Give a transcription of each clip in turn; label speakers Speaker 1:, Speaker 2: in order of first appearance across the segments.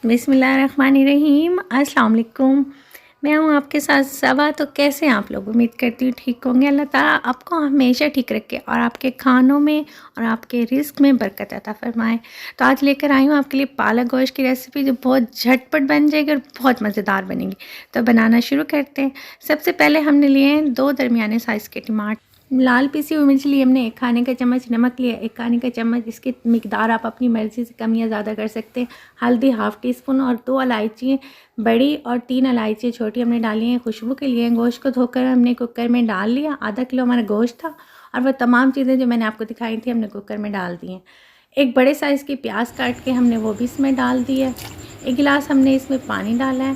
Speaker 1: बिस्मिल्लाहिर्रहमानिर्रहीम। अस्सलाम वालेकुम। मैं हूँ आपके साथ सबा। तो कैसे हैं आप लोग? उम्मीद करती हूँ ठीक होंगे। अल्लाह ताला आपको हमेशा ठीक रखे और आपके खानों में और आपके रिस्क में बरकत अता फरमाए। तो आज लेकर आई हूँ आपके लिए पालक गोश्त की रेसिपी, जो बहुत झटपट बन जाएगी और बहुत मज़ेदार बनेगी। तो बनाना शुरू करते हैं। सबसे पहले हमने लिए हैं 2 दरमियाने साइज़ के टमाटर। लाल पिसी हुई मिर्च ली हमने, 1 खाने का चम्मच नमक लिया, 1 खाने का चम्मच, इसकी मिकदार आप अपनी मर्ज़ी से कम या ज़्यादा कर सकते हैं। हल्दी हाफ़ टी स्पून और 2 इलायची बड़ी और 3 इलायची छोटी हमने डाली हैं खुशबू के लिए। गोश्त को धोकर हमने कुकर में डाल लिया। आधा किलो हमारा गोश्त था और वह तमाम चीज़ें जो मैंने आपको दिखाई थी हमने कुकर में डाल दी हैं। एक बड़े साइज़ की प्याज काट के हमने वो भी इसमें डाल दी है। 1 गिलास हमने इसमें पानी डाला है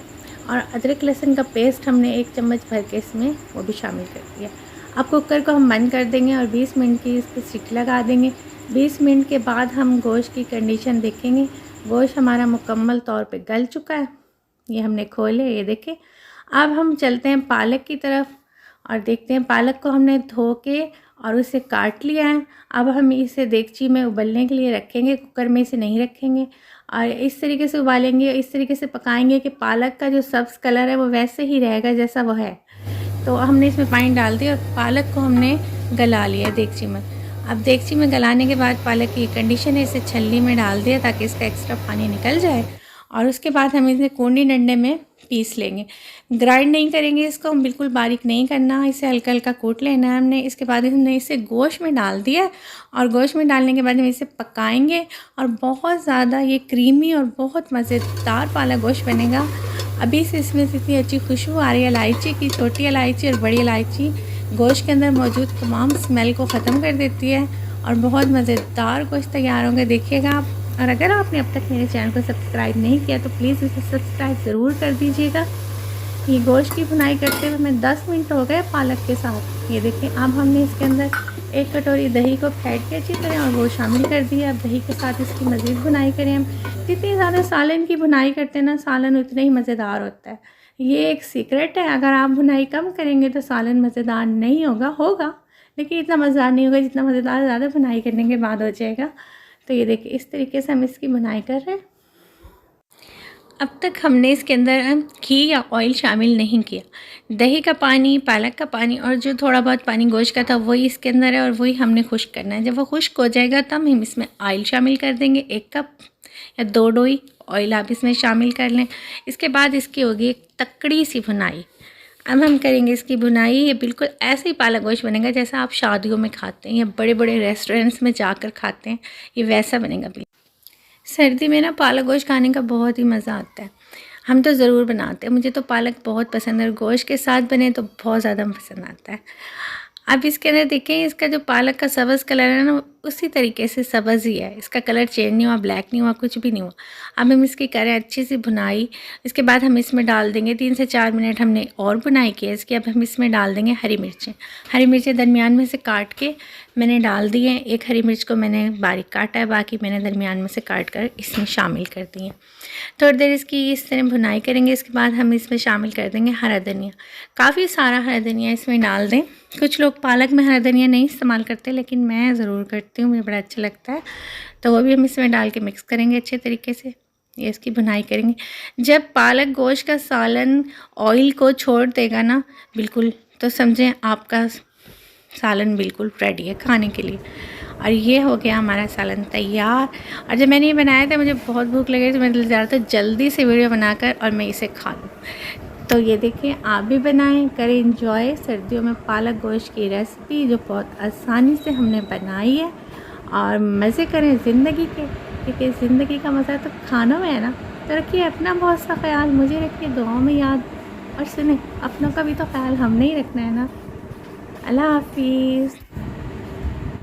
Speaker 1: और अदरक लहसुन का पेस्ट हमने 1 चम्मच भर के इसमें वो भी शामिल कर दिया। अब कुकर को हम बंद कर देंगे और 20 मिनट की इस पर सीटी लगा देंगे। 20 मिनट के बाद हम गोश्त की कंडीशन देखेंगे। गोश्त हमारा मुकम्मल तौर पे गल चुका है। ये हमने खोले, ये देखें। अब हम चलते हैं पालक की तरफ और देखते हैं। पालक को हमने धो के और उसे काट लिया है। अब हम इसे देगची में उबलने के लिए रखेंगे। कुकर में इसे नहीं रखेंगे और इस तरीके से उबालेंगे, इस तरीके से पकाएंगे कि पालक का जो सब्ज़ कलर है वो वैसे ही रहेगा जैसा वो है। तो हमने इसमें पानी डाल दिया और पालक को हमने गला लिया देगची में। अब देगची में गलाने के बाद पालक की कंडीशन है, इसे छलनी में डाल दिया ताकि इसका एक्स्ट्रा पानी निकल जाए और उसके बाद हम इसे कूंडी डंडे में पीस लेंगे। ग्राइंड नहीं करेंगे इसको, हम बिल्कुल बारीक नहीं करना, इसे हल्का हल्का कूट लेना है हमने। इसके बाद हमने इसे गोश्त में डाल दिया और गोश्त में डालने के बाद हम इसे पकाएंगे और बहुत ज़्यादा ये क्रीमी और बहुत मज़ेदार पालक गोश्त बनेगा। अभी से इसमें इतनी अच्छी खुशबू आ रही है इलायची की। छोटी इलायची और बड़ी इलायची गोश्त के अंदर मौजूद तमाम स्मेल को ख़त्म कर देती है और बहुत मज़ेदार गोश्त तैयार होंगे, देखिएगा आप। और अगर आपने अब तक मेरे चैनल को सब्सक्राइब नहीं किया तो प्लीज़ इसे सब्सक्राइब ज़रूर कर दीजिएगा। ये गोश्त की भुनाई करते हुए हमें 10 मिनट हो गए पालक के साथ। ये देखिए, अब हमने इसके अंदर 1 कटोरी दही को फेंट के अच्छी तरह और वो शामिल कर दिया। अब दही के साथ इसकी मज़ीद भुनाई करें हम। जितनी ज़्यादा सालन की भुनाई करते हैं ना, सालन उतना ही मज़ेदार होता है। ये एक सीक्रेट है। अगर आप भुनाई कम करेंगे तो सालन मज़ेदार नहीं होगा लेकिन इतना मज़ेदार नहीं होगा जितना मज़ेदार ज़्यादा भुनाई करने के बाद हो जाएगा। तो ये देखिए, इस तरीके से हम इसकी भुनाई कर रहे हैं। अब तक हमने इसके अंदर घी या ऑयल शामिल नहीं किया। दही का पानी, पालक का पानी और जो थोड़ा बहुत पानी गोश्त का था वही इसके अंदर है और वही हमने खुश्क करना है। जब वो खुश्क हो जाएगा तब हम इसमें ऑयल शामिल कर देंगे। 1 कप या 2 डोई ऑयल आप इसमें शामिल कर लें। इसके बाद इसकी होगी एक तकड़ी सी भुनाई। अब हम करेंगे इसकी भुनाई। ये बिल्कुल ऐसे ही पालक गोश्त बनेगा जैसा आप शादियों में खाते हैं या बड़े बड़े रेस्टोरेंट्स में जाकर खाते हैं, ये वैसा बनेगा। सर्दी में ना पालक गोश्त खाने का बहुत ही मज़ा आता है। हम तो ज़रूर बनाते हैं। मुझे तो पालक बहुत पसंद है और गोश्त के साथ बने तो बहुत ज़्यादा पसंद आता है। अब इसके अंदर देखें, इसका जो पालक का सब्ज़ कलर है ना, उसी तरीके से सब्ज़ ही है। इसका कलर चेंज नहीं हुआ, ब्लैक नहीं हुआ, कुछ भी नहीं हुआ। अब हम इसकी करें अच्छी सी भुनाई। इसके बाद हम इसमें डाल देंगे 3 से 4 मिनट हमने और भुनाई की है इसकी। अब हम इसमें डाल देंगे हरी मिर्चें। हरी मिर्चें दरमियान में से काट के मैंने डाल दी हैं। 1 हरी मिर्च को मैंने बारीक काटा है, बाकी मैंने दरमियान में से काट कर इसमें शामिल कर दी है। थोड़ी देर इसकी इस तरह भुनाई करेंगे। इसके बाद हम इसमें शामिल कर देंगे हरा धनिया। काफ़ी सारा हरा धनिया इसमें डाल दें। कुछ लोग पालक में हरा धनिया नहीं इस्तेमाल करते लेकिन मैं ज़रूर करती हूँ, मुझे बड़ा अच्छा लगता है। तो वो भी हम इसमें डाल के मिक्स करेंगे अच्छे तरीके से। ये इसकी भुनाई करेंगे। जब पालक गोश्त का सालन ऑयल को छोड़ देगा ना बिल्कुल, तो समझें आपका सालन बिल्कुल रेडी है खाने के लिए। और ये हो गया हमारा सालन तैयार। और जब मैंने ये बनाया था मुझे बहुत भूख लगी तो मैंने ज़्यादातर जल्दी से वीडियो बनाकर और मैं इसे खा लूँ। तो ये देखिए, आप भी बनाएं, करें एंजॉय सर्दियों में पालक गोश्त की रेसिपी जो बहुत आसानी से हमने बनाई है। और मज़े करें ज़िंदगी के, क्योंकि ज़िंदगी का मज़ा तो खानों में है ना। तो रखिए अपना बहुत सा ख्याल, मुझे रखिए दुआओं में याद और सुने अपनों का भी तो ख्याल हमने ही रखना है ना। अल्लाह हाफिज़।